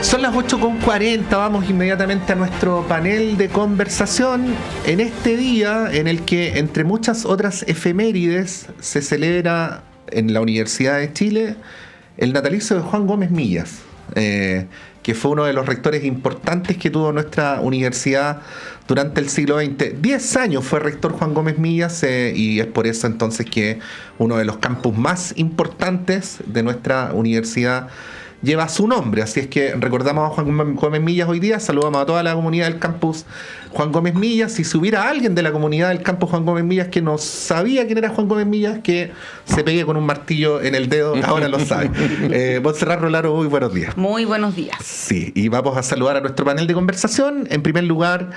Son las 8:40, vamos inmediatamente a nuestro panel de conversación en este día en el que, entre muchas otras efemérides, se celebra en la Universidad de Chile el natalicio de Juan Gómez Millas, que fue uno de los rectores importantes que tuvo nuestra universidad durante el siglo XX. 10 años fue rector Juan Gómez Millas, y es por eso entonces que uno de los campus más importantes de nuestra universidad lleva su nombre. Así es que recordamos a Juan Gómez Millas hoy día, saludamos a toda la comunidad del campus Juan Gómez Millas. Si se hubiera alguien de la comunidad del campus Juan Gómez Millas que no sabía quién era Juan Gómez Millas, que se pegue con un martillo en el dedo, ahora lo sabe. Montserrat Rolaro, muy buenos días. Muy buenos días. Sí, y vamos a saludar a nuestro panel de conversación. En primer lugar,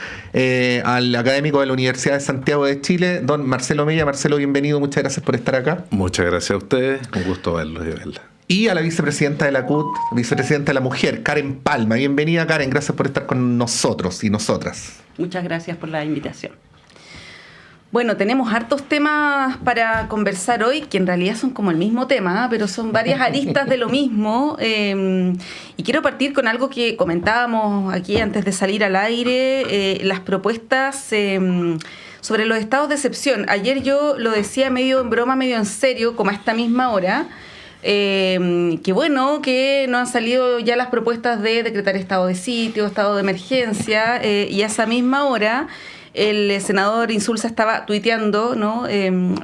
al académico de la Universidad de Santiago de Chile, don Marcelo Mella. Marcelo, bienvenido, muchas gracias por estar acá. Muchas gracias a ustedes, un gusto verlos y verlas. Y a la vicepresidenta de la CUT, vicepresidenta de la Mujer, Karen Palma. Bienvenida, Karen, gracias por estar con nosotros y nosotras. Muchas gracias por la invitación. Bueno, tenemos hartos temas para conversar hoy, que en realidad son como el mismo tema, pero son varias aristas de lo mismo. Y quiero partir con algo que comentábamos aquí antes de salir al aire, las propuestas sobre los estados de excepción. Ayer yo lo decía medio en broma, medio en serio, como a esta misma hora. Que bueno, que no han salido ya las propuestas de decretar estado de sitio, estado de emergencia, y a esa misma hora el senador Insulza estaba tuiteando, ¿no?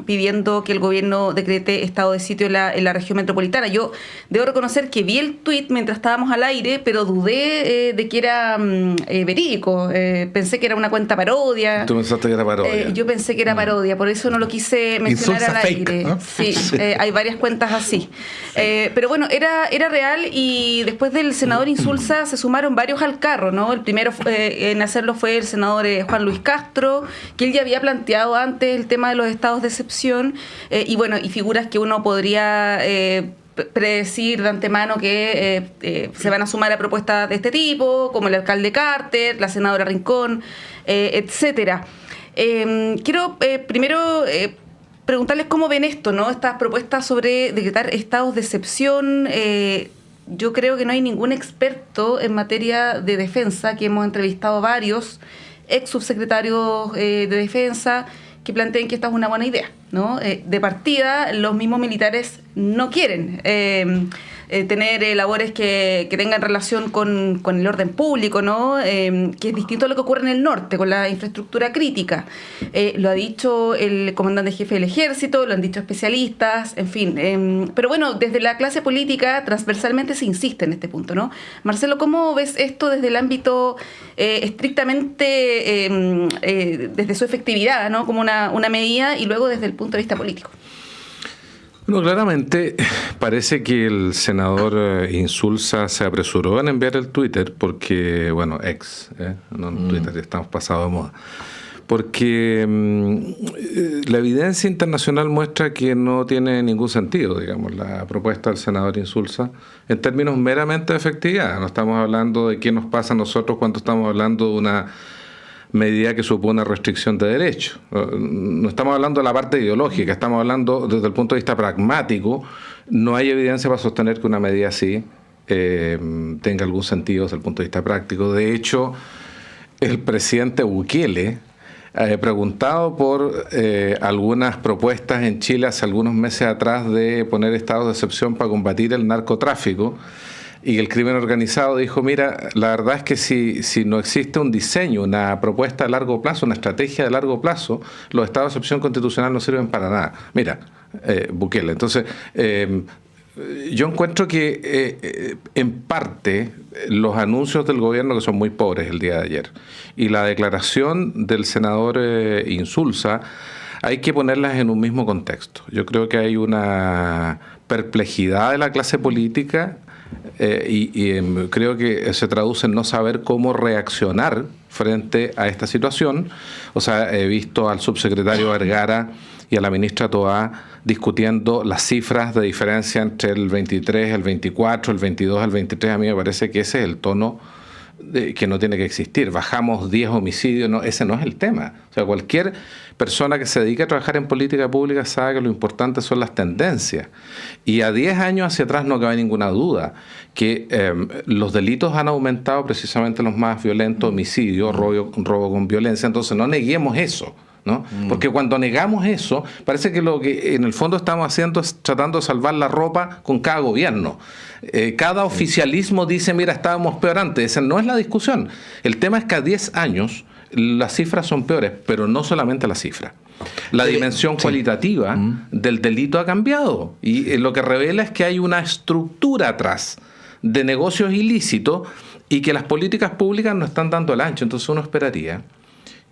Pidiendo que el gobierno decrete estado de sitio en la región metropolitana. Yo debo reconocer que vi el tuit mientras estábamos al aire, pero dudé de que era verídico. Pensé que era una cuenta parodia. ¿Tú pensaste que era parodia? Yo pensé que era parodia, por eso no lo quise mencionar Insulza al aire. fake, ¿no? Sí, hay varias cuentas así. Pero bueno, era real, y después del senador Insulza se sumaron varios al carro, ¿no? El primero en hacerlo fue el senador Juan Luis Castro, que él ya había planteado antes el tema de los estados de excepción, y bueno, y figuras que uno podría predecir de antemano que se van a sumar a propuestas de este tipo, como el alcalde Carter, la senadora Rincón, etcétera. Quiero primero preguntarles cómo ven esto, ¿no? Estas propuestas sobre decretar estados de excepción. Yo creo que no hay ningún experto en materia de defensa, que hemos entrevistado varios ex subsecretarios de defensa, que planteen que esta es una buena idea, ¿no? De partida, los mismos militares no quieren tener labores que tengan relación con el orden público, ¿no? Que es distinto a lo que ocurre en el norte, con la infraestructura crítica. Lo ha dicho el comandante jefe del ejército, lo han dicho especialistas, en fin. Pero bueno, desde la clase política transversalmente se insiste en este punto, ¿no? Marcelo, ¿cómo ves esto desde el ámbito estrictamente, desde su efectividad, ¿no? Como una medida, y luego desde el punto de vista político? Bueno, claramente parece que el senador Insulza se apresuró en enviar el Twitter porque, bueno, no Twitter, ya estamos pasados de moda, porque la evidencia internacional muestra que no tiene ningún sentido, digamos, la propuesta del senador Insulza en términos meramente de efectividad. No estamos hablando de qué nos pasa a nosotros cuando estamos hablando de una medida que supone restricción de derechos. No estamos hablando de la parte ideológica, estamos hablando desde el punto de vista pragmático. No hay evidencia para sostener que una medida así tenga algún sentido desde el punto de vista práctico. De hecho, el presidente Bukele, preguntado por algunas propuestas en Chile hace algunos meses atrás de poner estados de excepción para combatir el narcotráfico y el crimen organizado, dijo, mira, la verdad es que si no existe un diseño, una propuesta a largo plazo, una estrategia de largo plazo, los estados de excepción constitucional no sirven para nada. Mira, Bukele. Entonces, yo encuentro que en parte los anuncios del gobierno, que son muy pobres el día de ayer, y la declaración del senador Insulza, hay que ponerlas en un mismo contexto. Yo creo que hay una perplejidad de la clase política, y creo que se traduce en no saber cómo reaccionar frente a esta situación. O sea, he visto al subsecretario Vergara y a la ministra Toá discutiendo las cifras de diferencia entre el 23, el 24, el 22, el 23. A mí me parece que ese es el tono que no tiene que existir. Bajamos 10 homicidios, no, ese no es el tema. O sea, cualquier persona que se dedique a trabajar en política pública sabe que lo importante son las tendencias. Y a 10 años hacia atrás no cabe ninguna duda que los delitos han aumentado, precisamente los más violentos, homicidio, robo con violencia. Entonces no neguemos eso, ¿no? Porque cuando negamos eso, parece que lo que en el fondo estamos haciendo es tratando de salvar la ropa con cada gobierno. Cada oficialismo dice, mira, estábamos peor antes. Esa no es la discusión. El tema es que a 10 años las cifras son peores, pero no solamente la cifra. La dimensión cualitativa del delito ha cambiado, y lo que revela es que hay una estructura atrás de negocios ilícitos y que las políticas públicas no están dando el ancho. Entonces uno esperaría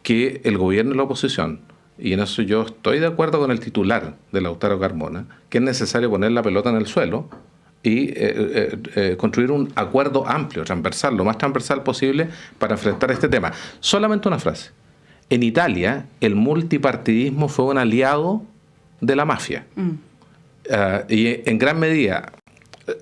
que el gobierno y la oposición, y en eso yo estoy de acuerdo con el titular de Lautaro Carmona, que es necesario poner la pelota en el suelo y construir un acuerdo amplio, transversal, lo más transversal posible para enfrentar este tema. Solamente una frase. En Italia, el multipartidismo fue un aliado de la mafia. Y en gran medida,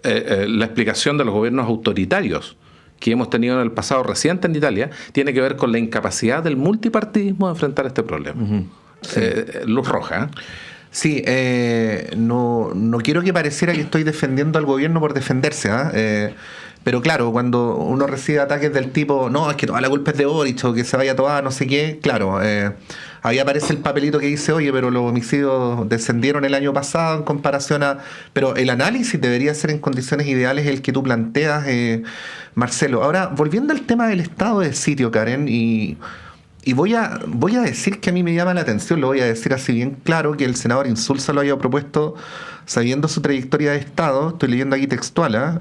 la explicación de los gobiernos autoritarios que hemos tenido en el pasado reciente en Italia tiene que ver con la incapacidad del multipartidismo de enfrentar este problema. Sí. Luz roja. Sí, no quiero que pareciera que estoy defendiendo al gobierno por defenderse, pero claro, cuando uno recibe ataques del tipo, no, es que toda la culpa es de Boric o que se vaya toda no sé qué, claro, ahí aparece el papelito que dice, oye, pero los homicidios descendieron el año pasado en comparación a... Pero el análisis debería ser en condiciones ideales el que tú planteas, Marcelo. Ahora, volviendo al tema del estado de sitio, Karen, y voy a decir que a mí me llama la atención, lo voy a decir así bien claro, que el senador Insulza lo haya propuesto sabiendo su trayectoria de Estado. Estoy leyendo aquí textual,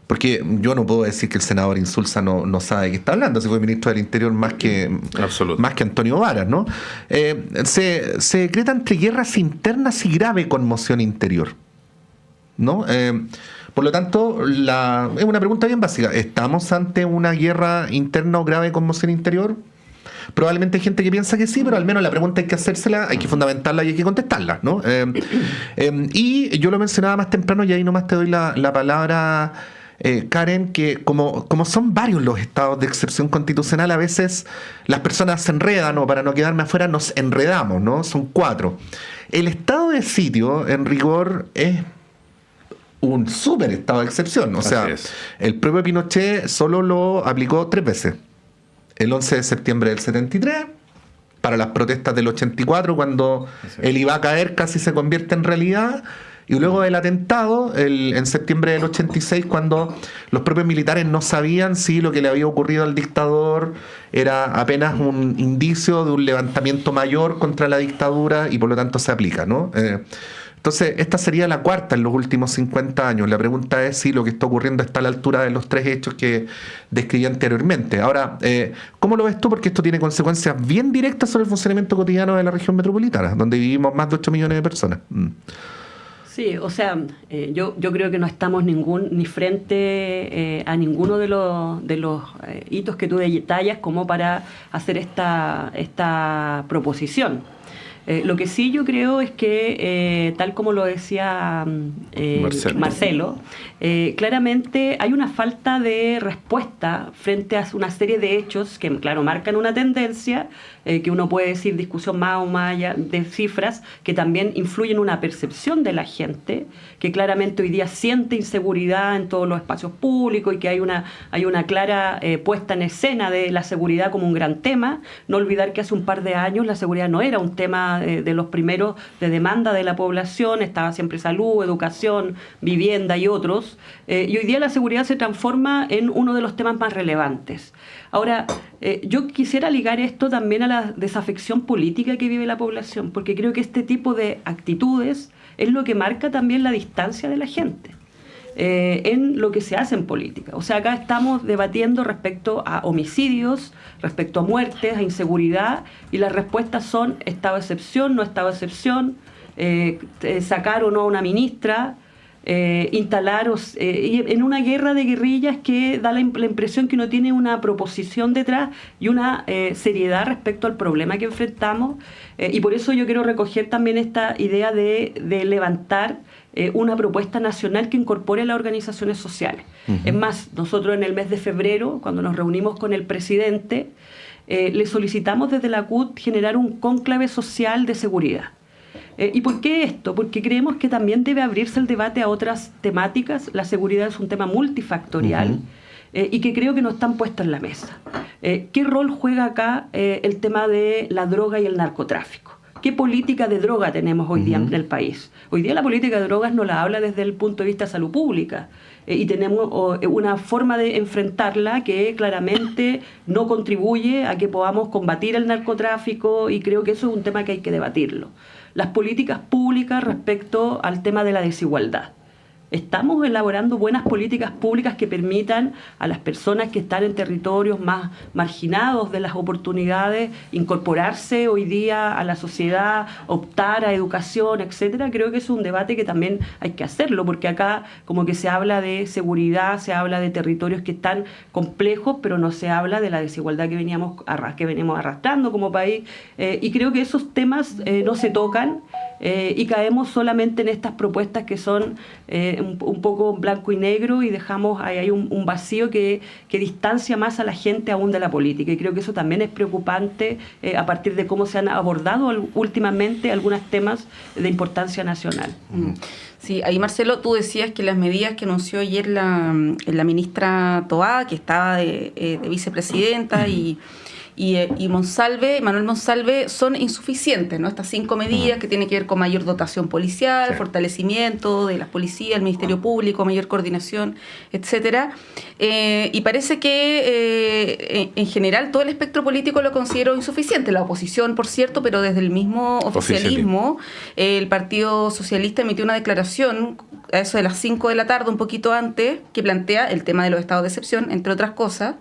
porque yo no puedo decir que el senador Insulza no sabe de qué está hablando, si fue ministro del Interior más que Antonio Varas, ¿no? Se decreta entre guerras internas y grave conmoción interior, ¿no? Por lo tanto, es una pregunta bien básica. ¿Estamos ante una guerra interna o grave conmoción interior? Probablemente hay gente que piensa que sí, pero al menos la pregunta hay que hacérsela, hay que fundamentarla y hay que contestarla, ¿no? Y yo lo mencionaba más temprano, y ahí nomás te doy la palabra, Karen, que como son varios los estados de excepción constitucional, a veces las personas se enredan, o para no quedarme afuera nos enredamos, ¿no? Son 4. El estado de sitio, en rigor, es un súper estado de excepción. O sea, el propio Pinochet solo lo aplicó 3 veces. El 11 de septiembre del 73, para las protestas del 84, cuando él iba a caer, casi se convierte en realidad. Y luego del atentado, en septiembre del 86, cuando los propios militares no sabían si lo que le había ocurrido al dictador era apenas un indicio de un levantamiento mayor contra la dictadura, y por lo tanto se aplica, ¿no? Entonces, esta sería la 4ª en los últimos 50 años. La pregunta es si lo que está ocurriendo está a la altura de los 3 hechos que describí anteriormente. Ahora, ¿cómo lo ves tú? Porque esto tiene consecuencias bien directas sobre el funcionamiento cotidiano de la región metropolitana, donde vivimos más de 8 millones de personas. Sí, o sea, yo creo que no estamos ni frente a ninguno de los hitos que tú detallas como para hacer esta proposición. Lo que sí yo creo es que, tal como lo decía Marcelo, claramente hay una falta de respuesta frente a una serie de hechos que, claro, marcan una tendencia, que uno puede decir discusión más o más allá de cifras, que también influyen en una percepción de la gente, que claramente hoy día siente inseguridad en todos los espacios públicos, y que hay una clara puesta en escena de la seguridad como un gran tema. No olvidar que hace un par de años la seguridad no era un tema de los primeros de demanda de la población, estaba siempre salud, educación, vivienda y otros, y hoy día la seguridad se transforma en uno de los temas más relevantes. Ahora, yo quisiera ligar esto también a la desafección política que vive la población, porque creo que este tipo de actitudes es lo que marca también la distancia de la gente en lo que se hace en política. O sea, acá estamos debatiendo respecto a homicidios, respecto a muertes, a inseguridad, y las respuestas son estado de excepción, no estado de excepción, sacar o no a una ministra, instalar en una guerra de guerrillas que da la impresión que no tiene una proposición detrás y una seriedad respecto al problema que enfrentamos, y por eso yo quiero recoger también esta idea de levantar una propuesta nacional que incorpore a las organizaciones sociales. Es más, nosotros en el mes de febrero, cuando nos reunimos con el presidente, le solicitamos desde la CUT generar un cónclave social de seguridad. ¿Y por qué esto? Porque creemos que también debe abrirse el debate a otras temáticas. La seguridad es un tema multifactorial y que creo que no están puestos en la mesa. ¿Qué rol juega acá el tema de la droga y el narcotráfico? ¿Qué política de droga tenemos hoy día en el país? Hoy día la política de drogas no la habla desde el punto de vista de salud pública y tenemos una forma de enfrentarla que claramente no contribuye a que podamos combatir el narcotráfico, y creo que eso es un tema que hay que debatirlo. Las políticas públicas respecto al tema de la desigualdad. Estamos elaborando buenas políticas públicas que permitan a las personas que están en territorios más marginados de las oportunidades incorporarse hoy día a la sociedad, optar a educación, etcétera. Creo que es un debate que también hay que hacerlo, porque acá como que se habla de seguridad, se habla de territorios que están complejos, pero no se habla de la desigualdad que venimos arrastrando como país, y creo que esos temas no se tocan. Y caemos solamente en estas propuestas que son un poco blanco y negro, y dejamos ahí un vacío que distancia más a la gente aún de la política, y creo que eso también es preocupante a partir de cómo se han abordado últimamente algunos temas de importancia nacional. Sí, ahí Marcelo, tú decías que las medidas que anunció ayer la ministra Toá, que estaba de vicepresidenta, y Manuel Monsalve, son insuficientes, ¿no? Estas 5 medidas que tienen que ver con mayor dotación policial, fortalecimiento de las policías, el Ministerio Público, mayor coordinación, etcétera. Y parece que en general todo el espectro político lo consideró insuficiente. La oposición, por cierto, pero desde el mismo oficialismo, el Partido Socialista emitió una declaración a eso de las 5 de la tarde, un poquito antes, que plantea el tema de los estados de excepción, entre otras cosas.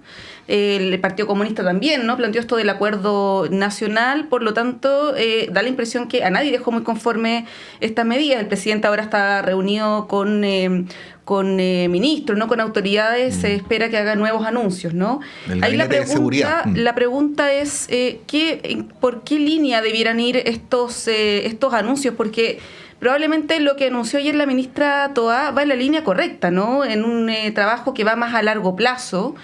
El Partido Comunista también, ¿no?, planteó esto del acuerdo nacional. Por lo tanto, da la impresión que a nadie dejó muy conforme estas medidas. El presidente ahora está reunido con ministros, ¿no?, con autoridades. Se espera que haga nuevos anuncios, ¿no? Ahí la pregunta es ¿por qué línea debieran ir estos anuncios? Porque probablemente lo que anunció ayer la ministra Toá va en la línea correcta, ¿no? En un trabajo que va más a largo plazo,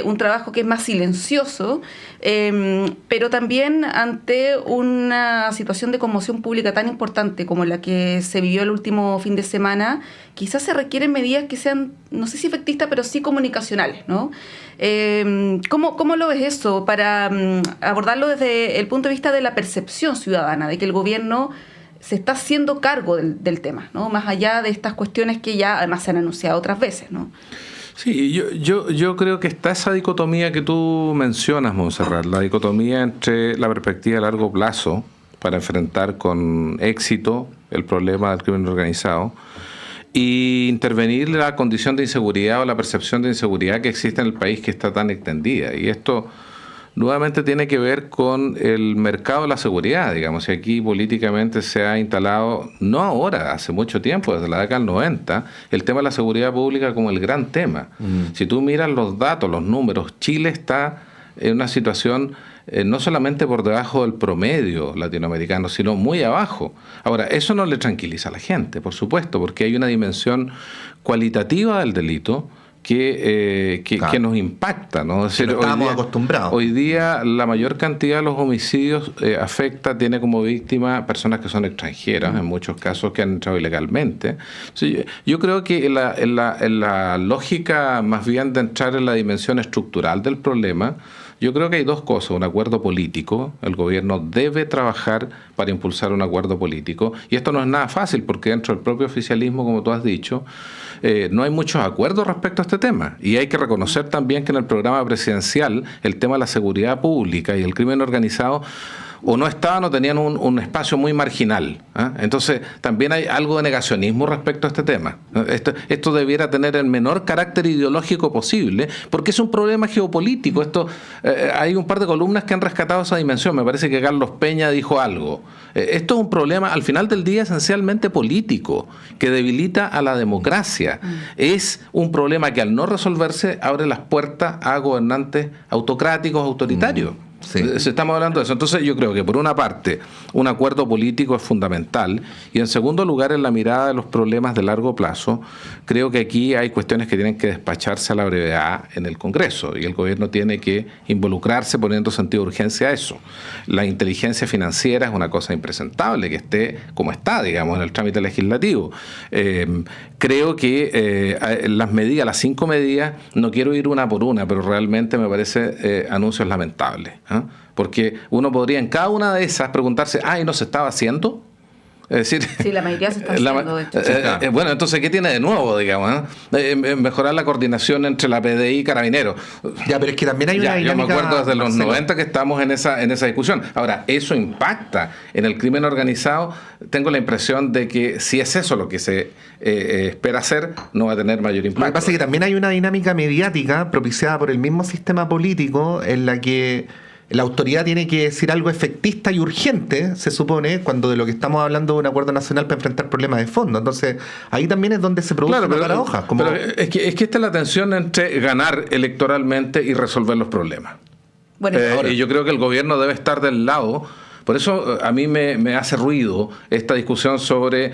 un trabajo que es más silencioso, pero también ante una situación de conmoción pública tan importante como la que se vivió el último fin de semana, quizás se requieren medidas que sean, no sé si efectistas, pero sí comunicacionales, ¿no? ¿Cómo lo ves eso para abordarlo desde el punto de vista de la percepción ciudadana, de que el gobierno se está haciendo cargo del tema, ¿no?, más allá de estas cuestiones que ya además se han anunciado otras veces, ¿no? Sí, yo creo que está esa dicotomía que tú mencionas, Montserrat, la dicotomía entre la perspectiva a largo plazo para enfrentar con éxito el problema del crimen organizado y intervenir la condición de inseguridad o la percepción de inseguridad que existe en el país, que está tan extendida. Y esto nuevamente tiene que ver con el mercado de la seguridad, digamos, y aquí políticamente se ha instalado, no ahora, hace mucho tiempo, desde la década del 90, el tema de la seguridad pública como el gran tema. Si tú miras los datos, los números, Chile está en una situación no solamente por debajo del promedio latinoamericano, sino muy abajo. Ahora, eso no le tranquiliza a la gente, por supuesto, porque hay una dimensión cualitativa del delito que nos impacta, ¿no? Es decir, estamos acostumbrados. Hoy día la mayor cantidad de los homicidios tiene como víctima personas que son extranjeras, en muchos casos que han entrado ilegalmente. Sí, yo creo que en la lógica más bien de entrar en la dimensión estructural del problema, yo creo que hay dos cosas: un acuerdo político. El gobierno debe trabajar para impulsar un acuerdo político, y esto no es nada fácil porque dentro del propio oficialismo, como tú has dicho, no hay muchos acuerdos respecto a este tema, y hay que reconocer también que en el programa presidencial el tema de la seguridad pública y el crimen organizado o no estaban o tenían un espacio muy marginal, ¿eh? Entonces también hay algo de negacionismo respecto a este tema. Esto debiera tener el menor carácter ideológico posible, porque es un problema geopolítico. Hay un par de columnas que han rescatado esa dimensión. Me parece que Carlos Peña dijo algo. Esto es un problema, al final del día, esencialmente político, que debilita a la democracia. Es un problema que, al no resolverse, abre las puertas a gobernantes autocráticos, autoritarios. Sí. Si estamos hablando de eso. Entonces yo creo que por una parte un acuerdo político es fundamental y en segundo lugar en la mirada de los problemas de largo plazo creo que aquí hay cuestiones que tienen que despacharse a la brevedad en el Congreso y el gobierno tiene que involucrarse poniendo sentido de urgencia a eso. La inteligencia financiera es una cosa impresentable que esté como está, digamos, en el trámite legislativo. Creo que las medidas, las 5 medidas, no quiero ir una por una, pero realmente me parece anuncios lamentables. Porque uno podría en cada una de esas preguntarse, ¿y no se estaba haciendo? Es decir, sí, la mayoría se está haciendo, de hecho. Bueno, entonces, ¿qué tiene de nuevo, digamos? Mejorar la coordinación entre la PDI y Carabineros. Ya, pero es que también hay una dinámica... Yo me acuerdo desde los 90 que estamos en esa discusión. Ahora, ¿eso impacta en el crimen organizado? Tengo la impresión de que si es eso lo que se espera hacer, no va a tener mayor impacto. Lo que pasa es que también hay una dinámica mediática propiciada por el mismo sistema político en la que la autoridad tiene que decir algo efectista y urgente, se supone, cuando de lo que estamos hablando de un acuerdo nacional para enfrentar problemas de fondo. Entonces, ahí también es donde se produce una paradoja. Pero es que esta es la tensión entre ganar electoralmente y resolver los problemas. Bueno, y yo creo que el gobierno debe estar del lado. Por eso a mí me hace ruido esta discusión sobre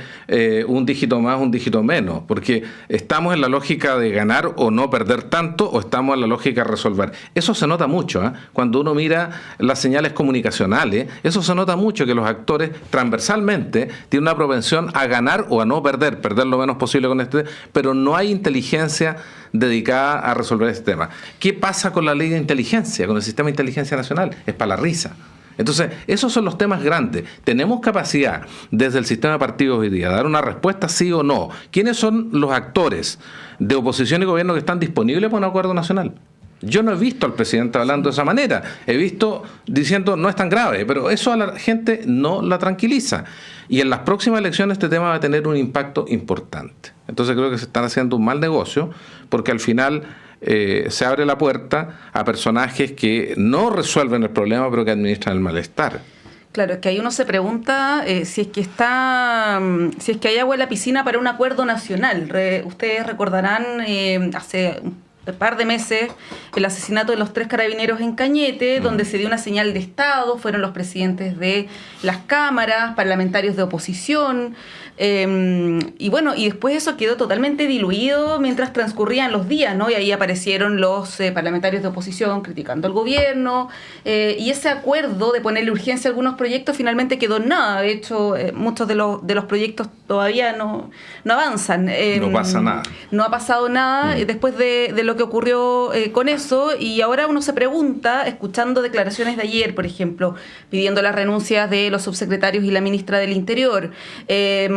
un dígito más, un dígito menos, porque estamos en la lógica de ganar o no perder tanto, o estamos en la lógica de resolver. Eso se nota mucho, cuando uno mira las señales comunicacionales, eso se nota mucho, que los actores transversalmente tienen una propensión a ganar o a no perder lo menos posible con pero no hay inteligencia dedicada a resolver este tema. ¿Qué pasa con la ley de inteligencia, con el sistema de inteligencia nacional? Es para la risa. Entonces, esos son los temas grandes. ¿Tenemos capacidad desde el sistema de partidos hoy día de dar una respuesta sí o no? ¿Quiénes son los actores de oposición y gobierno que están disponibles para un acuerdo nacional? Yo no he visto al presidente hablando de esa manera. He visto diciendo no es tan grave, pero eso a la gente no la tranquiliza. Y en las próximas elecciones este tema va a tener un impacto importante. Entonces creo que se están haciendo un mal negocio porque al final se abre la puerta a personajes que no resuelven el problema pero que administran el malestar. Claro, es que ahí uno se pregunta si es que hay agua en la piscina para un acuerdo nacional. Ustedes recordarán hace un par de meses el asesinato de los 3 carabineros en Cañete, donde se dio una señal de Estado, fueron los presidentes de las cámaras, parlamentarios de oposición, y bueno, y después eso quedó totalmente diluido mientras transcurrían los días, ¿no? Y ahí aparecieron los parlamentarios de oposición criticando al gobierno, y ese acuerdo de ponerle urgencia a algunos proyectos finalmente quedó en nada. De hecho, muchos de los proyectos todavía no avanzan. No pasa nada. No ha pasado nada después de lo que ocurrió con eso, y ahora uno se pregunta, escuchando declaraciones de ayer, por ejemplo, pidiendo las renuncias de los subsecretarios y la ministra del Interior,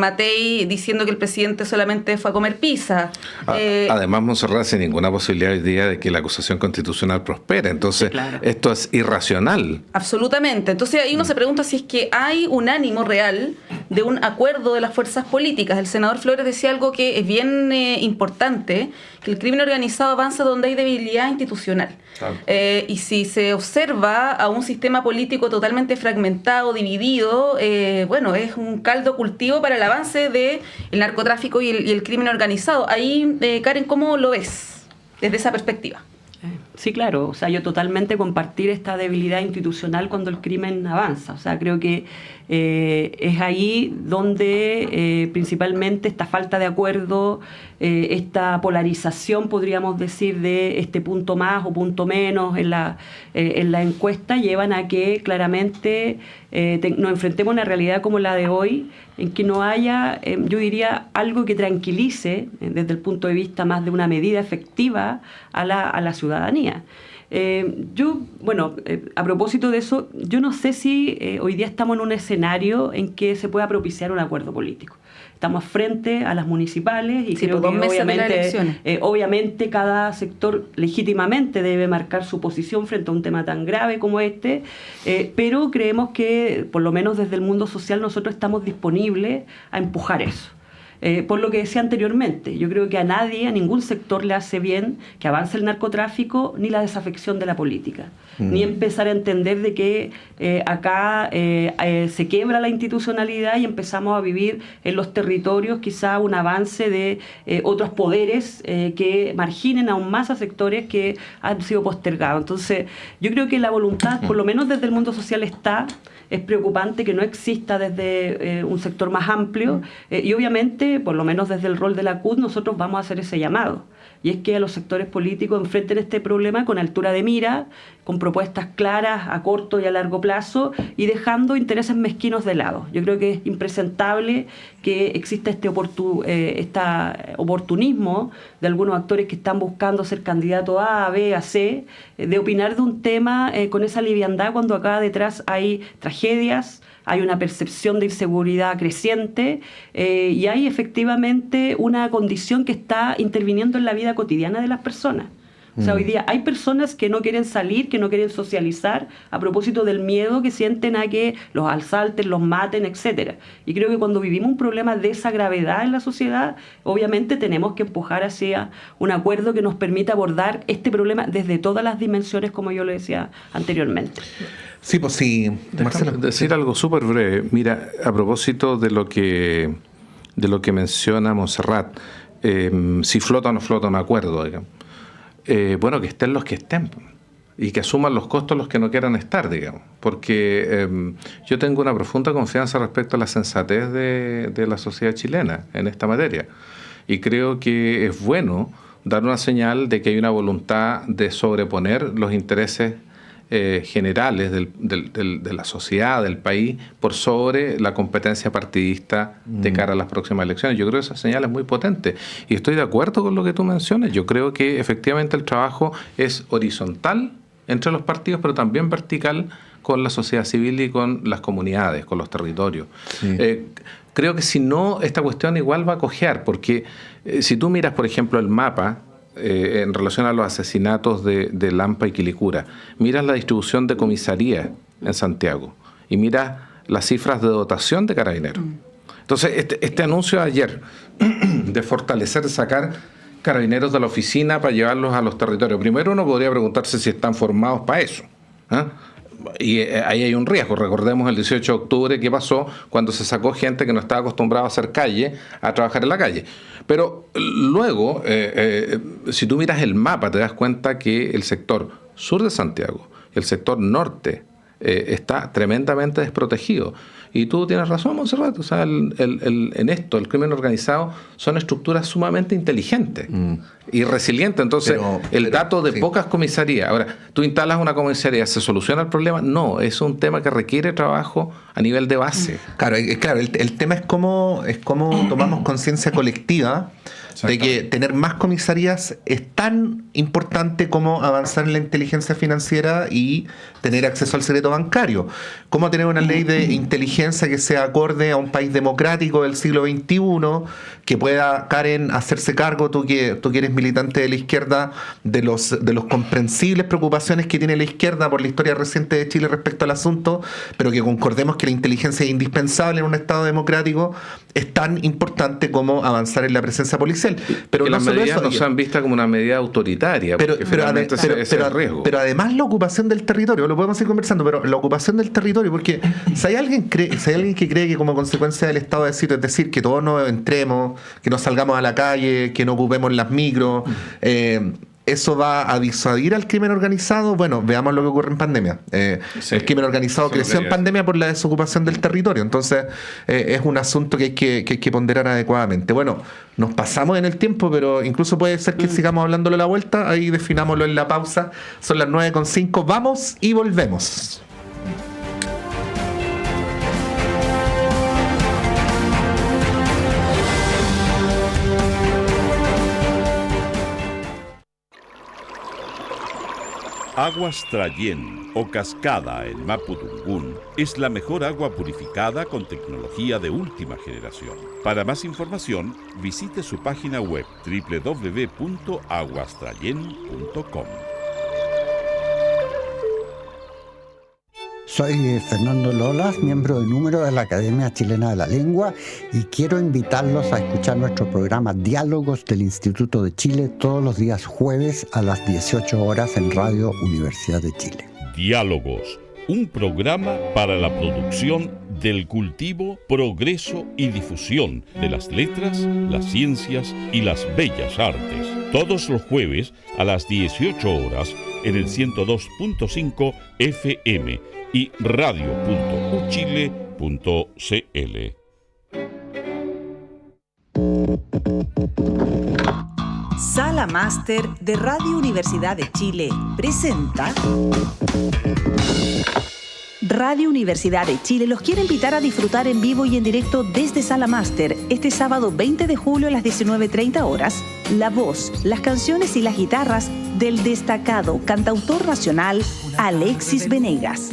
Matei diciendo que el presidente solamente fue a comer pizza. Además, Montserrat, sin ninguna posibilidad hoy día de que la acusación constitucional prospere. Entonces, claro, esto es irracional. Absolutamente. Entonces, ahí uno se pregunta si es que hay un ánimo real de un acuerdo de las fuerzas políticas. El senador Flores decía algo que es bien importante, que el crimen organizado avanza donde hay debilidad institucional. Claro. Y si se observa a un sistema político totalmente fragmentado, dividido, bueno, es un caldo cultivo para el avance del narcotráfico y el crimen organizado. Ahí, Karen, ¿cómo lo ves desde esa perspectiva? Sí, claro. O sea, yo totalmente compartir esta debilidad institucional cuando el crimen avanza. O sea, creo que es ahí donde principalmente esta falta de acuerdo, esta polarización, podríamos decir, de este punto más o punto menos en la encuesta, llevan a que claramente nos enfrentemos a una realidad como la de hoy, en que no haya, yo diría, algo que tranquilice desde el punto de vista más de una medida efectiva a la ciudadanía. A propósito de eso, yo no sé si hoy día estamos en un escenario en que se pueda propiciar un acuerdo político. Estamos frente a las municipales y creo que obviamente cada sector legítimamente debe marcar su posición frente a un tema tan grave como este, pero creemos que por lo menos desde el mundo social nosotros estamos disponibles a empujar eso. por lo que decía anteriormente. Yo creo que a nadie, a ningún sector le hace bien que avance el narcotráfico ni la desafección de la política, ni empezar a entender de que acá se quiebra la institucionalidad y empezamos a vivir en los territorios quizá un avance de otros poderes que marginen aún más a sectores que han sido postergados. Entonces, yo creo que la voluntad, por lo menos desde el mundo social, es preocupante que no exista desde un sector más amplio y obviamente, por lo menos desde el rol de la CUT, nosotros vamos a hacer ese llamado. Y es que a los sectores políticos enfrenten este problema con altura de mira, con propuestas claras a corto y a largo plazo y dejando intereses mezquinos de lado. Yo creo que es impresentable que exista este oportunismo de algunos actores que están buscando ser candidatos A, B, A, C, de opinar de un tema con esa liviandad cuando acá detrás hay tragedias, hay una percepción de inseguridad creciente y hay efectivamente una condición que está interviniendo en la vida cotidiana de las personas. O sea, hoy día hay personas que no quieren salir, que no quieren socializar a propósito del miedo que sienten a que los asalten, los maten, etcétera. Y creo que cuando vivimos un problema de esa gravedad en la sociedad, obviamente tenemos que empujar hacia un acuerdo que nos permita abordar este problema desde todas las dimensiones, como yo lo decía anteriormente. Sí, pues sí, Marcelo. Decir algo súper breve. Mira, a propósito de lo que menciona Montserrat, si flota o no flota un acuerdo, digamos. Bueno, que estén los que estén y que asuman los costos los que no quieran estar, digamos, porque yo tengo una profunda confianza respecto a la sensatez de la sociedad chilena en esta materia y creo que es bueno dar una señal de que hay una voluntad de sobreponer los intereses generales de la sociedad, del país, por sobre la competencia partidista de cara a las próximas elecciones. Yo creo que esa señal es muy potente y estoy de acuerdo con lo que tú mencionas. Yo creo que efectivamente el trabajo es horizontal entre los partidos, pero también vertical con la sociedad civil y con las comunidades, con los territorios. Sí. Creo que si no, esta cuestión igual va a cojear, porque si tú miras, por ejemplo, el mapa en relación a los asesinatos de Lampa y Quilicura, miras la distribución de comisarías en Santiago y miras las cifras de dotación de Carabineros. Entonces, este anuncio de ayer de fortalecer, de sacar Carabineros de la oficina para llevarlos a los territorios, primero uno podría preguntarse si están formados para eso, ¿eh? Y ahí hay un riesgo. Recordemos el 18 de octubre qué pasó cuando se sacó gente que no estaba acostumbrada a hacer calle, a trabajar en la calle. Pero luego, si tú miras el mapa, te das cuenta que el sector sur de Santiago, el sector norte, está tremendamente desprotegido. Y tú tienes razón, Montserrat. O sea, en esto, el crimen organizado son estructuras sumamente inteligentes y resilientes. Entonces, el dato de pocas comisarías. Ahora, tú instalas una comisaría, ¿se soluciona el problema? No, es un tema que requiere trabajo a nivel de base. Claro, el tema es cómo tomamos conciencia colectiva de que tener más comisarías es tan importante como avanzar en la inteligencia financiera y tener acceso al secreto bancario. Cómo tener una ley de inteligencia que sea acorde a un país democrático del siglo XXI, que pueda, Karen, hacerse cargo, tú que eres militante de la izquierda, de los comprensibles preocupaciones que tiene la izquierda por la historia reciente de Chile respecto al asunto, pero que concordemos que la inteligencia es indispensable en un Estado democrático, es tan importante como avanzar en la presencia policial. Pero que no las solo medidas eso, no sean vistas como una medida autoritaria, porque finalmente ese es el riesgo. Pero además la ocupación del territorio, lo podemos ir conversando, pero la ocupación del territorio, porque si hay alguien que cree que como consecuencia del Estado de Sitio, es decir, que todos nos entremos, que no salgamos a la calle, que no ocupemos las micros, ¿eso va a disuadir al crimen organizado? Bueno, veamos lo que ocurre en pandemia. El crimen organizado creció en pandemia por la desocupación del territorio. Entonces, es un asunto que hay que ponderar adecuadamente. Bueno, nos pasamos en el tiempo, pero incluso puede ser que sigamos hablándolo a la vuelta. Ahí definámoslo en la pausa. Son las 9:05. Vamos y volvemos. Aguas Trayén o Cascada en Mapudungún es la mejor agua purificada con tecnología de última generación. Para más información, visite su página web www.aguastrayen.com. Soy Fernando Lolas, miembro de número de la Academia Chilena de la Lengua, y quiero invitarlos a escuchar nuestro programa Diálogos del Instituto de Chile todos los días jueves a las 18 horas en Radio Universidad de Chile. Diálogos, un programa para la producción del cultivo, progreso y difusión de las letras, las ciencias y las bellas artes. Todos los jueves a las 18 horas en el 102.5 FM y radio.uchile.cl. Sala Máster de Radio Universidad de Chile presenta... Radio Universidad de Chile los quiere invitar a disfrutar en vivo y en directo desde Sala Máster este sábado 20 de julio a las 19:30 horas la voz, las canciones y las guitarras del destacado cantautor nacional Alexis Venegas.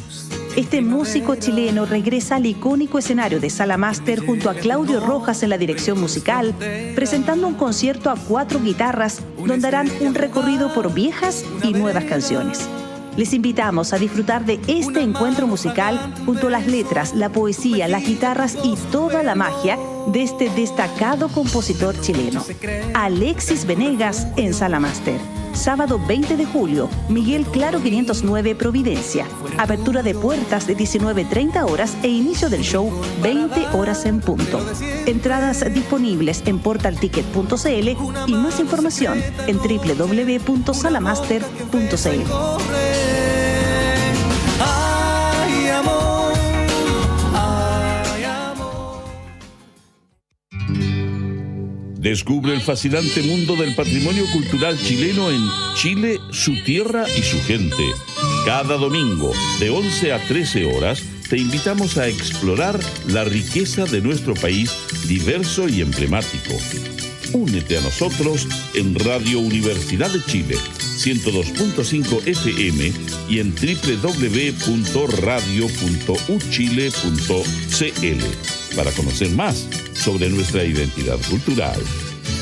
Este músico chileno regresa al icónico escenario de Sala Máster junto a Claudio Rojas en la dirección musical, presentando un concierto a 4 guitarras donde harán un recorrido por viejas y nuevas canciones. Les invitamos a disfrutar de este encuentro musical junto a las letras, la poesía, las guitarras y toda la magia de este destacado compositor chileno, Alexis Venegas en Sala Máster. Sábado 20 de julio, Miguel Claro 509 Providencia. Apertura de puertas de 19:30 horas e inicio del show 20 horas en punto. Entradas disponibles en portalticket.cl y más información en www.salamaster.cl. Descubre el fascinante mundo del patrimonio cultural chileno en Chile, su tierra y su gente. Cada domingo, de 11 a 13 horas, te invitamos a explorar la riqueza de nuestro país, diverso y emblemático. Únete a nosotros en Radio Universidad de Chile, 102.5 FM y en www.radio.uchile.cl para conocer más sobre nuestra identidad cultural.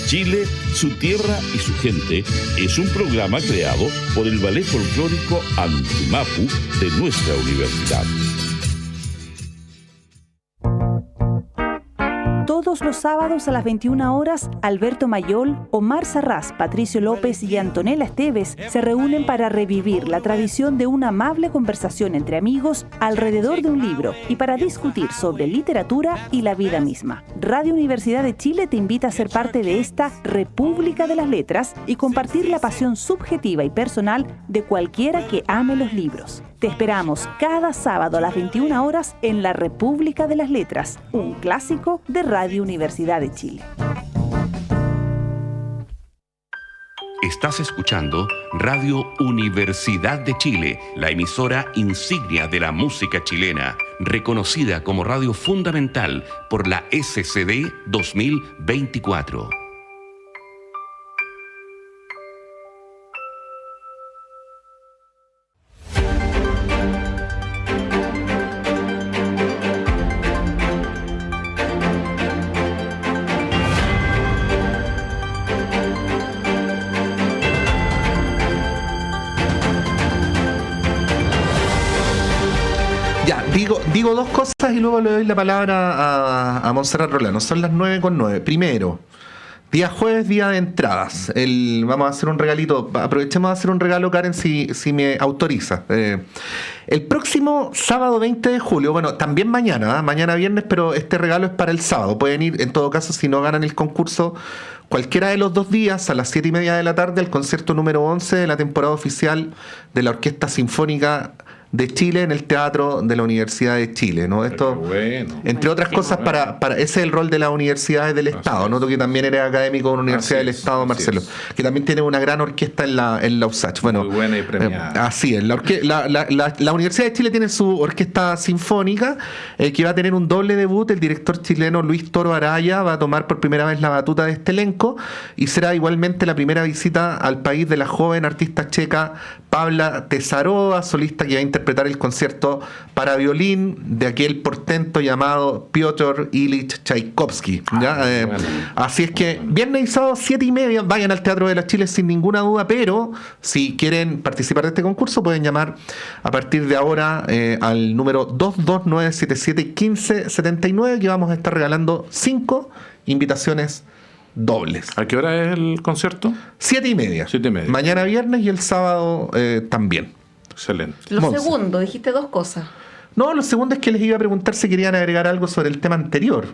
Chile, su tierra y su gente es un programa creado por el Ballet Folclórico Antumapu de nuestra universidad. Todos los sábados a las 21 horas, Alberto Mayol, Omar Sarraz, Patricio López y Antonella Esteves se reúnen para revivir la tradición de una amable conversación entre amigos alrededor de un libro y para discutir sobre literatura y la vida misma. Radio Universidad de Chile te invita a ser parte de esta República de las Letras y compartir la pasión subjetiva y personal de cualquiera que ame los libros. Te esperamos cada sábado a las 21 horas en la República de las Letras, un clásico de Radio Universidad de Chile. Estás escuchando Radio Universidad de Chile, la emisora insignia de la música chilena, reconocida como radio fundamental por la SCD 2024. Digo dos cosas y luego le doy la palabra a Montserrat Rolano. Son las 9:09. Primero, día jueves, día de entradas. Vamos a hacer un regalito. Aprovechemos de hacer un regalo, Karen, si me autoriza. El próximo sábado 20 de julio, bueno, también mañana viernes, pero este regalo es para el sábado. Pueden ir, en todo caso, si no ganan el concurso, cualquiera de los 2 días a las 7:30 de la tarde al concierto número 11 de la temporada oficial de la Orquesta Sinfónica de Chile en el Teatro de la Universidad de Chile, ¿no? Esto, bueno, entre otras cosas, para ese es el rol de las universidades del Estado, ¿no? Tú que también eres académico de una universidad del Estado, Marcelo, que también tiene una gran orquesta en la USACH. Bueno, muy buena y premiada. Así es. La Universidad de Chile tiene su orquesta sinfónica, que va a tener un doble debut. El director chileno Luis Toro Araya va a tomar por primera vez la batuta de este elenco y será igualmente la primera visita al país de la joven artista checa Pavla Tesarova, solista que va a interpretar interpretar el concierto para violín de aquel portento llamado Piotr Ilich Tchaikovsky. ¿Ya? Así es que viernes y sábado 7:30 vayan al Teatro de las Chiles sin ninguna duda, pero si quieren participar de este concurso pueden llamar a partir de ahora al número 229771579, que vamos a estar regalando 5 invitaciones dobles. ¿A qué hora es el concierto? 7:30. 7:30. Mañana viernes y el sábado también. Excelente. Lo Monse. segundo, dijiste 2 cosas. No, lo segundo es que les iba a preguntar si querían agregar algo sobre el tema anterior.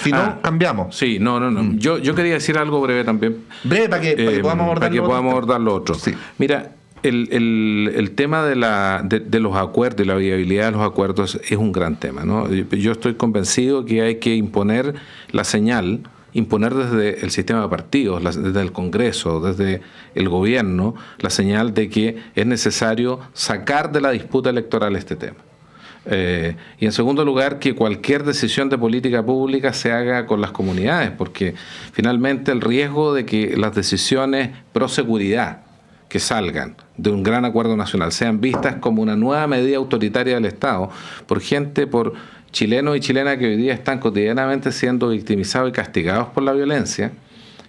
Si no, cambiamos. Sí, no. Yo quería decir algo breve también. Breve para que podamos abordar para que podamos abordar lo otro. Sí. Mira, el tema de los acuerdos y la viabilidad de los acuerdos es un gran tema, ¿no? Yo estoy convencido que hay que imponer la señal, imponer desde el sistema de partidos, desde el Congreso, desde el gobierno, la señal de que es necesario sacar de la disputa electoral este tema. Y en segundo lugar, que cualquier decisión de política pública se haga con las comunidades, porque finalmente el riesgo de que las decisiones pro seguridad que salgan de un gran acuerdo nacional sean vistas como una nueva medida autoritaria del Estado por chilenos y chilenas que hoy día están cotidianamente siendo victimizados y castigados por la violencia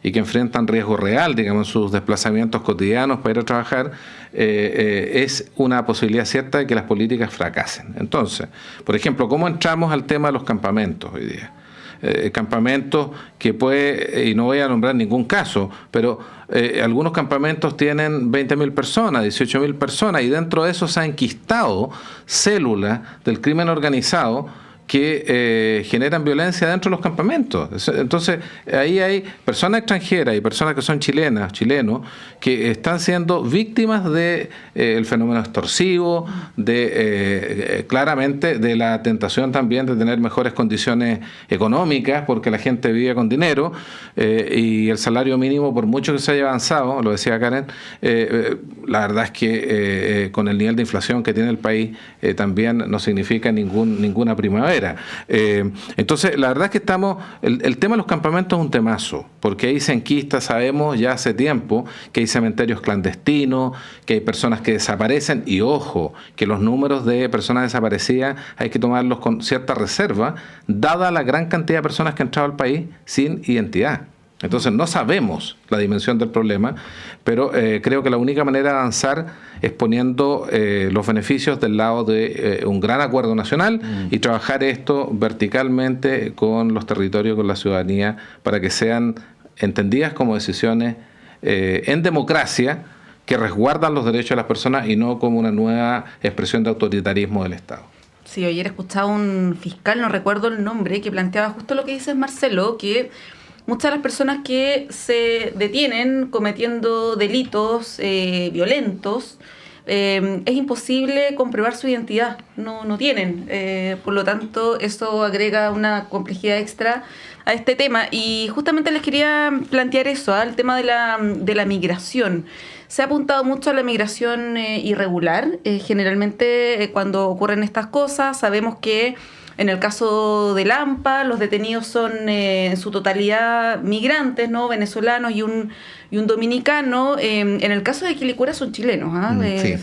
y que enfrentan riesgo real, digamos, en sus desplazamientos cotidianos para ir a trabajar, es una posibilidad cierta de que las políticas fracasen. Entonces, por ejemplo, ¿cómo entramos al tema de los campamentos hoy día? Campamentos que y no voy a nombrar ningún caso, pero algunos campamentos tienen 20.000 personas, 18.000 personas, y dentro de eso se han enquistado células del crimen organizado que generan violencia dentro de los campamentos. Entonces, ahí hay personas extranjeras y personas que son chilenos, que están siendo víctimas de el fenómeno extorsivo, claramente de la tentación también de tener mejores condiciones económicas, porque la gente vive con dinero, y el salario mínimo, por mucho que se haya avanzado, lo decía Karen, la verdad es que con el nivel de inflación que tiene el país, también no significa ninguna primavera. Entonces, la verdad es que el tema de los campamentos es un temazo, porque ahí se enquista, sabemos ya hace tiempo que hay cementerios clandestinos, que hay personas que desaparecen, y ojo, que los números de personas desaparecidas hay que tomarlos con cierta reserva, dada la gran cantidad de personas que han entrado al país sin identidad. Entonces no sabemos la dimensión del problema, pero creo que la única manera de avanzar es poniendo los beneficios del lado de un gran acuerdo nacional y trabajar esto verticalmente con los territorios, con la ciudadanía, para que sean entendidas como decisiones en democracia que resguardan los derechos de las personas y no como una nueva expresión de autoritarismo del Estado. Sí, ayer escuchaba un fiscal, no recuerdo el nombre, que planteaba justo lo que dices, Marcelo, que muchas de las personas que se detienen cometiendo delitos violentos, es imposible comprobar su identidad, no tienen. Por lo tanto, eso agrega una complejidad extra a este tema. Y justamente les quería plantear eso, el tema de la migración. Se ha apuntado mucho a la migración irregular. Generalmente, cuando ocurren estas cosas, sabemos que en el caso de Lampa, los detenidos son en su totalidad migrantes, ¿no? Venezolanos y un dominicano. En el caso de Quilicura son chilenos. Sí.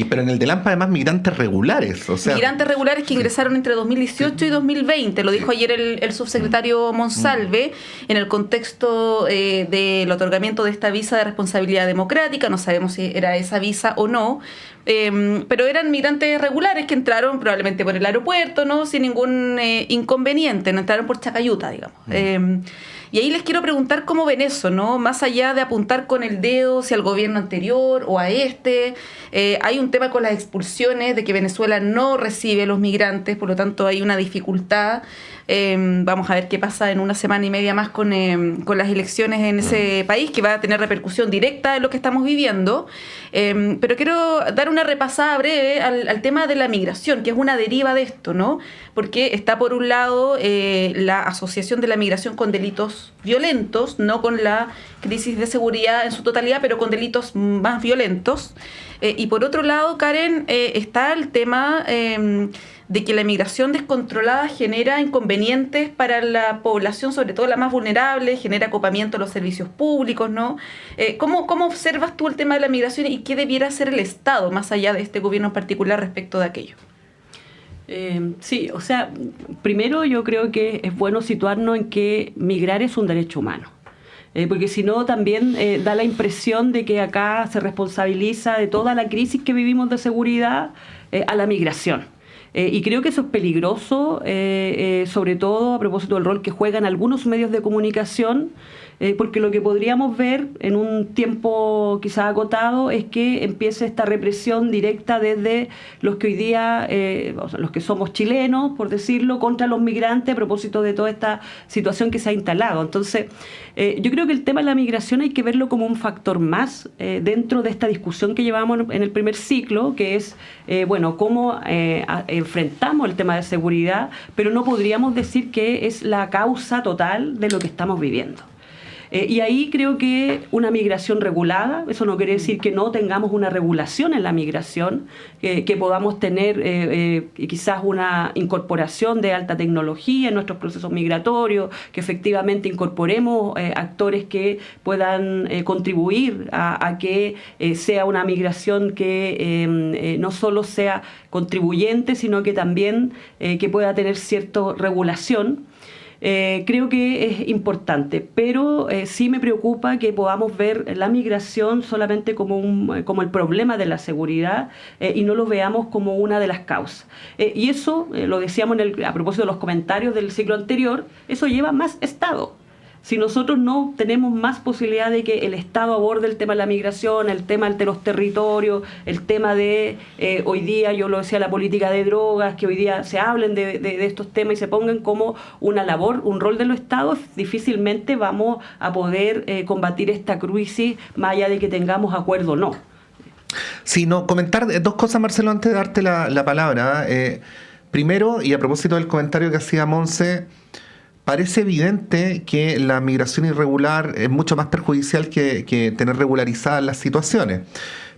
Pero en el de Lampa, además, migrantes regulares. Migrantes regulares que ingresaron entre 2018 y 2020. Lo dijo ayer el subsecretario Monsalve, en el contexto del otorgamiento de esta visa de responsabilidad democrática. No sabemos si era esa visa o no. Pero eran migrantes regulares que entraron probablemente por el aeropuerto, ¿no? Sin ningún inconveniente, no entraron por Chacayuta, digamos. Y ahí les quiero preguntar cómo ven eso, ¿no? Más allá de apuntar con el dedo si al gobierno anterior o a hay un tema con las expulsiones, de que Venezuela no recibe a los migrantes, por lo tanto hay una dificultad. Vamos a ver qué pasa en una semana y media más con las elecciones en ese país, que va a tener repercusión directa en lo que estamos viviendo. Pero quiero dar una repasada breve al tema de la migración, que es una deriva de esto, ¿no? Porque está por un lado la asociación de la migración con delitos violentos, no con la crisis de seguridad en su totalidad, pero con delitos más violentos. Y por otro lado, Karen, está el tema de que la migración descontrolada genera inconvenientes para la población, sobre todo la más vulnerable, genera acopamiento de los servicios públicos, ¿no? ¿Cómo observas tú el tema de la migración y qué debiera hacer el Estado, más allá de este gobierno en particular, respecto de aquello? Sí, o sea, primero yo creo que es bueno situarnos en que migrar es un derecho humano. Porque si no también da la impresión de que acá se responsabiliza de toda la crisis que vivimos de seguridad a la migración. Y creo que eso es peligroso, sobre todo a propósito del rol que juegan algunos medios de comunicación, porque lo que podríamos ver en un tiempo quizá acotado es que empiece esta represión directa desde los que hoy día, o sea, los que somos chilenos, por decirlo, contra los migrantes a propósito de toda esta situación que se ha instalado. Entonces, yo creo que el tema de la migración hay que verlo como un factor más dentro de esta discusión que llevamos en el primer ciclo, que es, bueno, cómo enfrentamos el tema de seguridad, pero no podríamos decir que es la causa total de lo que estamos viviendo. Y ahí creo que una migración regulada, eso no quiere decir que no tengamos una regulación en la migración, que podamos tener quizás una incorporación de alta tecnología en nuestros procesos migratorios, que efectivamente incorporemos actores que puedan contribuir a que sea una migración que no solo sea contribuyente, sino que también que pueda tener cierta regulación. Creo que es importante, pero sí me preocupa que podamos ver la migración solamente como el problema de la seguridad y no lo veamos como una de las causas. Y eso, lo decíamos a propósito de los comentarios del ciclo anterior, eso lleva más Estado. Si nosotros no tenemos más posibilidad de que el Estado aborde el tema de la migración, el tema de los territorios, el tema de, hoy día, yo lo decía, la política de drogas, que hoy día se hablen de estos temas y se pongan como una labor, un rol de los Estados, difícilmente vamos a poder combatir esta crisis, más allá de que tengamos acuerdo o no. Sí, no, comentar dos cosas, Marcelo, antes de darte la palabra. Primero, y a propósito del comentario que hacía Monse, parece evidente que la migración irregular es mucho más perjudicial que tener regularizadas las situaciones.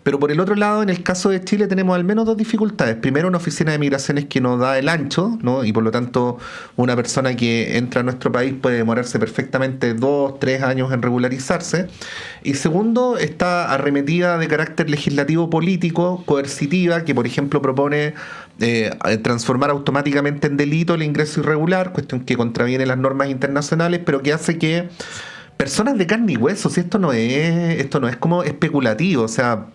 Pero por el otro lado, en el caso de Chile tenemos al menos dos dificultades. Primero, una oficina de migraciones que no da el ancho, ¿no? Y por lo tanto, una persona que entra a nuestro país puede demorarse perfectamente 2, 3 años en regularizarse. Y segundo, esta arremetida de carácter legislativo político, coercitiva, que por ejemplo propone transformar automáticamente en delito el ingreso irregular, cuestión que contraviene las normas internacionales, pero que hace que personas de carne y hueso, si esto no es como especulativo, o sea,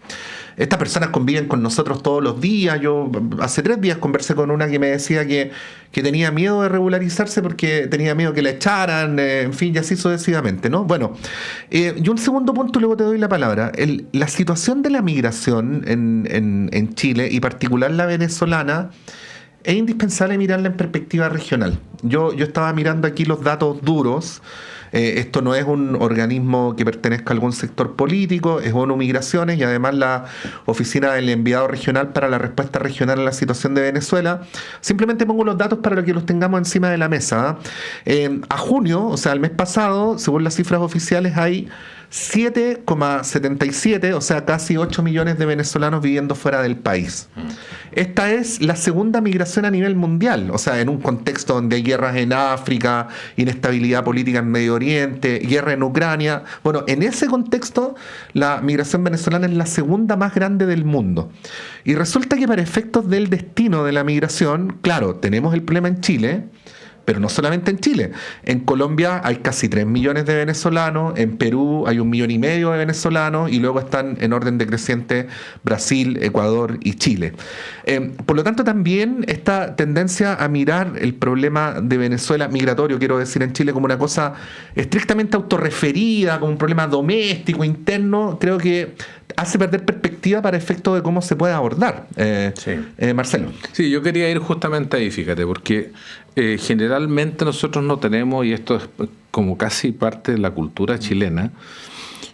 estas personas conviven con nosotros todos los días. Yo hace 3 días conversé con una que me decía que tenía miedo de regularizarse porque tenía miedo que la echaran, en fin, y así sucesivamente, ¿no? Bueno, y un segundo punto, luego te doy la palabra. La situación de la migración en Chile, y particular la venezolana, es indispensable mirarla en perspectiva regional. Yo estaba mirando aquí los datos duros. Esto no es un organismo que pertenezca a algún sector político, es ONU Migraciones y además la Oficina del Enviado Regional para la Respuesta Regional a la Situación de Venezuela. Simplemente pongo los datos para que los tengamos encima de la mesa. A junio, o sea, el mes pasado, según las cifras oficiales, hay 7,77, o sea, casi 8 millones de venezolanos viviendo fuera del país. Esta es la segunda migración a nivel mundial, o sea, en un contexto donde hay guerras en África, inestabilidad política en Medio Oriente, guerra en Ucrania. Bueno, en ese contexto, la migración venezolana es la segunda más grande del mundo. Y resulta que para efectos del destino de la migración, claro, tenemos el problema en Chile, pero no solamente en Chile. En Colombia hay casi 3 millones de venezolanos, en Perú hay 1,5 millones de venezolanos y luego están en orden decreciente Brasil, Ecuador y Chile. Por lo tanto, también esta tendencia a mirar el problema de Venezuela migratorio, quiero decir, en Chile como una cosa estrictamente autorreferida, como un problema doméstico, interno, creo que hace perder perspectiva para efecto de cómo se puede abordar. Marcelo. Sí, yo quería ir justamente ahí, fíjate, porque generalmente nosotros no tenemos, y esto es como casi parte de la cultura chilena,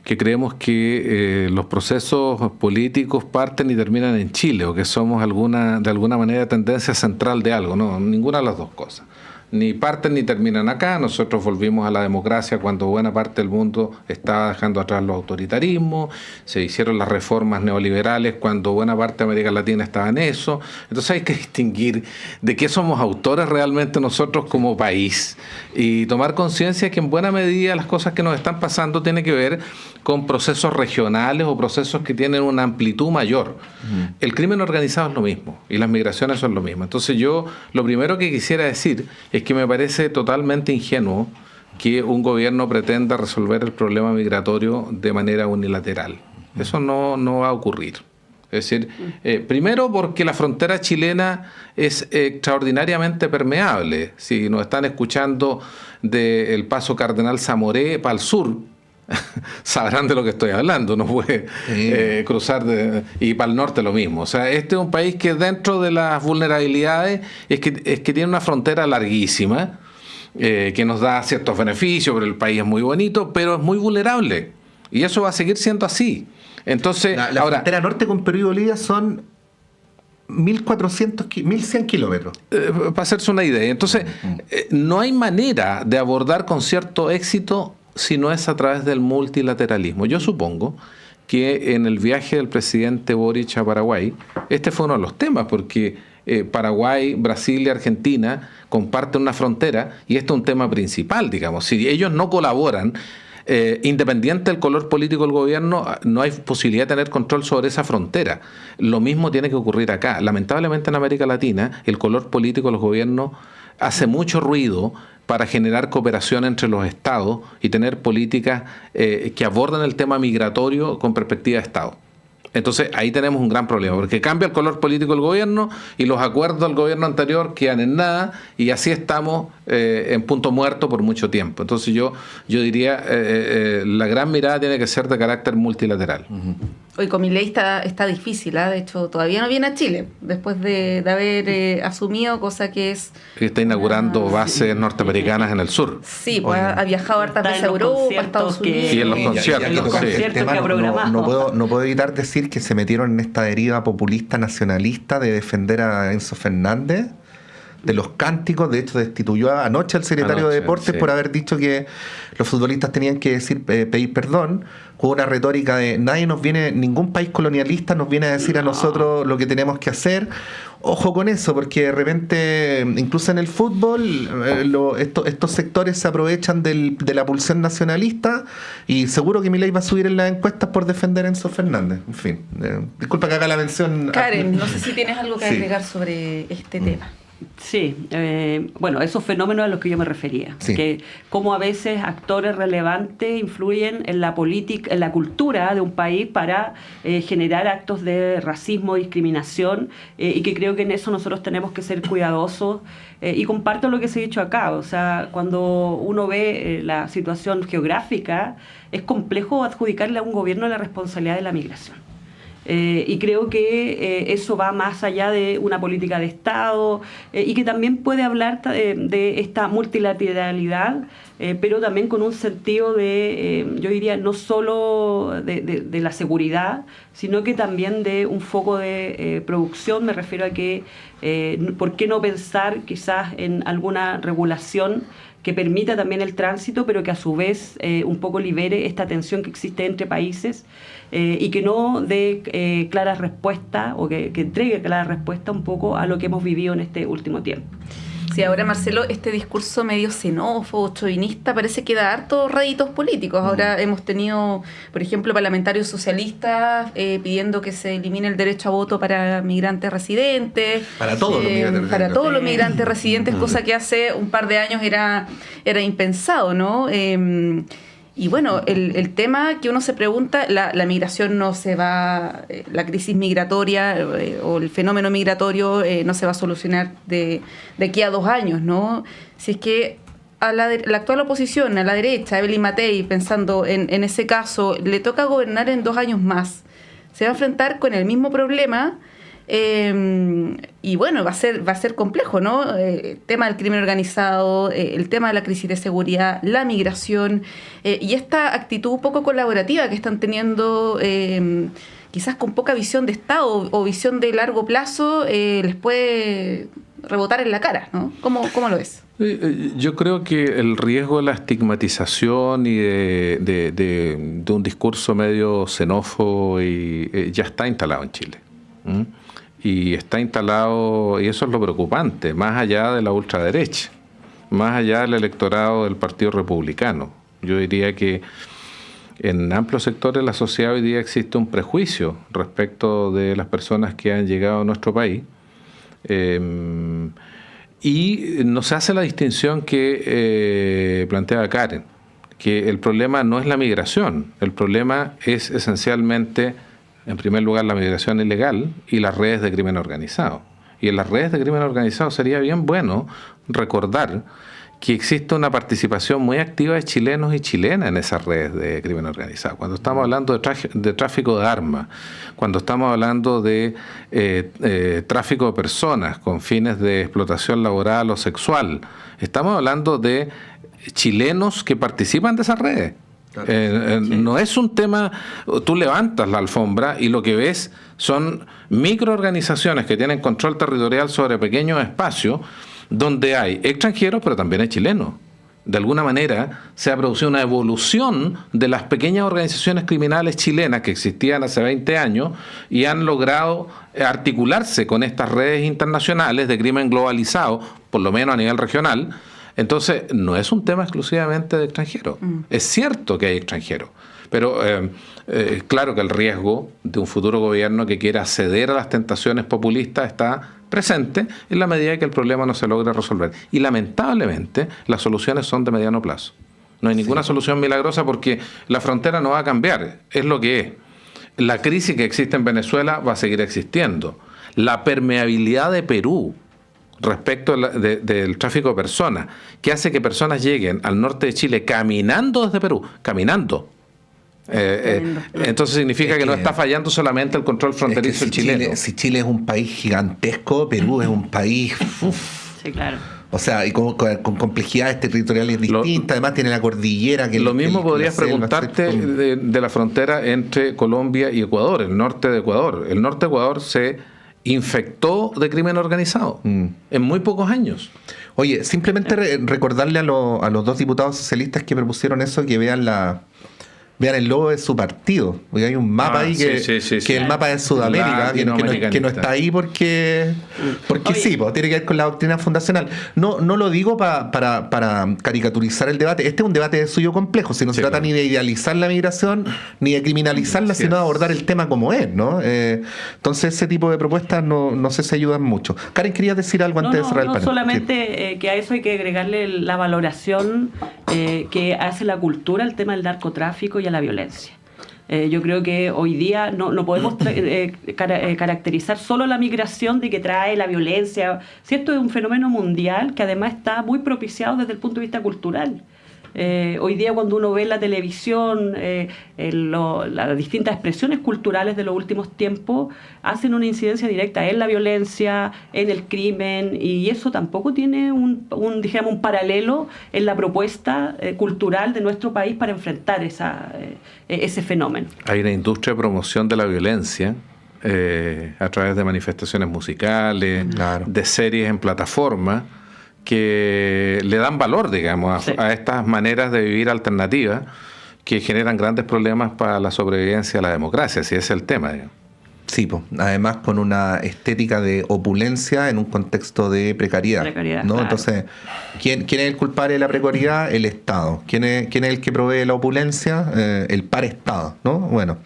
que creemos que los procesos políticos parten y terminan en Chile, o que somos de alguna manera tendencia central de algo. No, ninguna de las dos cosas. ni parten ni terminan acá. Nosotros volvimos a la democracia cuando buena parte del mundo estaba dejando atrás los autoritarismos, se hicieron las reformas neoliberales cuando buena parte de América Latina estaba en eso. Entonces hay que distinguir de qué somos autores realmente nosotros como país y tomar conciencia que en buena medida las cosas que nos están pasando tienen que ver con procesos regionales o procesos que tienen una amplitud mayor. El crimen organizado es lo mismo y las migraciones son lo mismo. Entonces yo lo primero que quisiera decir es que me parece totalmente ingenuo que un gobierno pretenda resolver el problema migratorio de manera unilateral. Eso no va a ocurrir. Es decir, primero porque la frontera chilena es extraordinariamente permeable. Si nos están escuchando del Paso Cardenal Zamoré para el sur, sabrán de lo que estoy hablando, no puede cruzar y para el norte lo mismo. O sea, este es un país que dentro de las vulnerabilidades es que tiene una frontera larguísima, que nos da ciertos beneficios, pero el país es muy bonito, pero es muy vulnerable. Y eso va a seguir siendo así. Entonces, la ahora, frontera norte con Perú y Bolivia son 1.100 kilómetros. Para hacerse una idea. Entonces, no hay manera de abordar con cierto éxito si no es a través del multilateralismo. Yo supongo que en el viaje del presidente Boric a Paraguay, este fue uno de los temas, porque Paraguay, Brasil y Argentina comparten una frontera y este es un tema principal, digamos. Si ellos no colaboran, independiente del color político del gobierno, no hay posibilidad de tener control sobre esa frontera. Lo mismo tiene que ocurrir acá. Lamentablemente en América Latina, el color político de los gobiernos hace mucho ruido para generar cooperación entre los estados y tener políticas que aborden el tema migratorio con perspectiva de Estado. Entonces ahí tenemos un gran problema, porque cambia el color político del gobierno y los acuerdos del gobierno anterior quedan en nada y así estamos en punto muerto por mucho tiempo. Entonces yo diría la gran mirada tiene que ser de carácter multilateral. Hoy con Milei está difícil, de hecho todavía no viene a Chile después de haber asumido, cosa que es... Está inaugurando bases norteamericanas en el sur. Sí, pues ha viajado hartas veces a Europa, a Estados Unidos. Y en los conciertos. El tema no puedo evitar decir que se metieron en esta deriva populista nacionalista de defender a Enzo Fernández, de los cánticos. De hecho destituyó anoche al secretario de Deportes por haber dicho que los futbolistas tenían que pedir perdón, con una retórica de ningún país colonialista nos viene a decir a nosotros lo que tenemos que hacer. Ojo con eso, porque de repente, incluso en el fútbol, estos sectores se aprovechan de la pulsión nacionalista y seguro que Milei va a subir en las encuestas por defender a Enzo Fernández. En fin, disculpa que haga la mención. Karen, no sé si tienes algo que agregar sobre este tema. Sí, bueno, esos fenómenos a los que yo me refería, que como a veces actores relevantes influyen en la política, en la cultura de un país para generar actos de racismo, discriminación, y que creo que en eso nosotros tenemos que ser cuidadosos, y comparto lo que se ha dicho acá. O sea, cuando uno ve la situación geográfica, es complejo adjudicarle a un gobierno la responsabilidad de la migración. Y creo que eso va más allá de una política de Estado, y que también puede hablar de esta multilateralidad, pero también con un sentido de, yo diría, no solo de la seguridad, sino que también de un foco de producción. Me refiero a que, ¿por qué no pensar quizás en alguna regulación que permita también el tránsito, pero que a su vez un poco libere esta tensión que existe entre países, y que no dé claras respuestas, o que entregue claras respuestas un poco a lo que hemos vivido en este último tiempo? Sí, ahora, Marcelo, este discurso medio xenófobo, chauvinista, parece que da hartos réditos políticos. Ahora hemos tenido, por ejemplo, parlamentarios socialistas pidiendo que se elimine el derecho a voto para migrantes residentes. Para todos los migrantes residentes. Para todos los migrantes residentes, cosa que hace un par de años era impensado, ¿no? Y bueno, el tema que uno se pregunta, la migración no se va, la crisis migratoria o el fenómeno migratorio no se va a solucionar de aquí a 2 años, ¿no? Si es que a la actual oposición, a la derecha, Evelyn Matei, pensando en ese caso, le toca gobernar en 2 años más, se va a enfrentar con el mismo problema. Y bueno, va a ser complejo, ¿no? El tema del crimen organizado, el tema de la crisis de seguridad, la migración, y esta actitud poco colaborativa que están teniendo, quizás con poca visión de Estado o visión de largo plazo, les puede rebotar en la cara, ¿no? ¿Cómo lo ves? Yo creo que el riesgo de la estigmatización y de un discurso medio xenófobo ya está instalado en Chile. Y está instalado, y eso es lo preocupante, más allá de la ultraderecha, más allá del electorado del Partido Republicano. Yo diría que en amplios sectores de la sociedad hoy día existe un prejuicio respecto de las personas que han llegado a nuestro país. Y no se hace la distinción que planteaba Karen, que el problema no es la migración, el problema es esencialmente, en primer lugar, la migración ilegal y las redes de crimen organizado. Y en las redes de crimen organizado sería bien bueno recordar que existe una participación muy activa de chilenos y chilenas en esas redes de crimen organizado. Cuando estamos hablando de tráfico de armas, cuando estamos hablando de tráfico de personas con fines de explotación laboral o sexual, estamos hablando de chilenos que participan de esas redes. No es un tema, tú levantas la alfombra y lo que ves son microorganizaciones que tienen control territorial sobre pequeños espacios donde hay extranjeros, pero también hay chilenos. De alguna manera se ha producido una evolución de las pequeñas organizaciones criminales chilenas que existían hace 20 años y han logrado articularse con estas redes internacionales de crimen globalizado, por lo menos a nivel regional. Entonces, no es un tema exclusivamente de extranjeros. Es cierto que hay extranjeros, pero claro que el riesgo de un futuro gobierno que quiera ceder a las tentaciones populistas está presente en la medida que el problema no se logre resolver. Y lamentablemente las soluciones son de mediano plazo. No hay ninguna solución milagrosa porque la frontera no va a cambiar, es lo que es. La crisis que existe en Venezuela va a seguir existiendo. La permeabilidad de Perú respecto del tráfico de personas, que hace que personas lleguen al norte de Chile caminando desde Perú, caminando. Entonces significa que no está fallando solamente el control fronterizo chileno. Si Chile es un país gigantesco, Perú es un país... Sí, claro. O sea, y con complejidades territoriales distintas, además tiene la cordillera que... Lo mismo podrías preguntarte de la frontera entre Colombia y Ecuador, el norte de Ecuador. El norte de Ecuador se infectó de crimen organizado en muy pocos años. Oye, simplemente recordarle a los dos diputados socialistas que propusieron eso que vean el logo de su partido. Porque hay un mapa ahí que el mapa de Sudamérica, que no está ahí porque sí, pues, tiene que ver con la doctrina fundacional. No lo digo para caricaturizar el debate. Este es un debate de suyo complejo. Si no se trata ni de idealizar la migración, ni de criminalizarla, sino de abordar el tema como es, ¿no? Entonces ese tipo de propuestas no sé si ayudan mucho. Karen, ¿querías decir algo antes de cerrar el panel? Solamente que a eso hay que agregarle la valoración que hace la cultura, el tema del narcotráfico y a la violencia. Yo creo que hoy día no podemos caracterizar solo la migración de que trae la violencia. Esto es un fenómeno mundial que además está muy propiciado desde el punto de vista cultural. Hoy día cuando uno ve la televisión, las distintas expresiones culturales de los últimos tiempos hacen una incidencia directa en la violencia, en el crimen, y eso tampoco tiene un paralelo en la propuesta cultural de nuestro país para enfrentar ese fenómeno. Hay una industria de promoción de la violencia a través de manifestaciones musicales, de series en plataforma, que le dan valor, digamos, a estas maneras de vivir alternativas que generan grandes problemas para la sobrevivencia de la democracia, si ese es el tema, digamos. Sí, pues, además con una estética de opulencia en un contexto de precariedad, ¿no? Claro. Entonces, ¿quién es el culpable de la precariedad? El Estado. ¿Quién es el que provee la opulencia? El par Estado, ¿no? Bueno.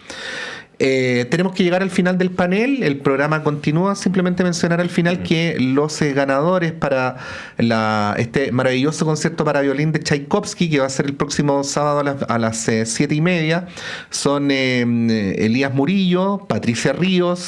Tenemos que llegar al final del panel. El programa continúa. Simplemente mencionar al final que los ganadores para este maravilloso concierto para violín de Tchaikovsky, que va a ser el próximo sábado a las 7:30, son Elías Murillo, Patricia Ríos,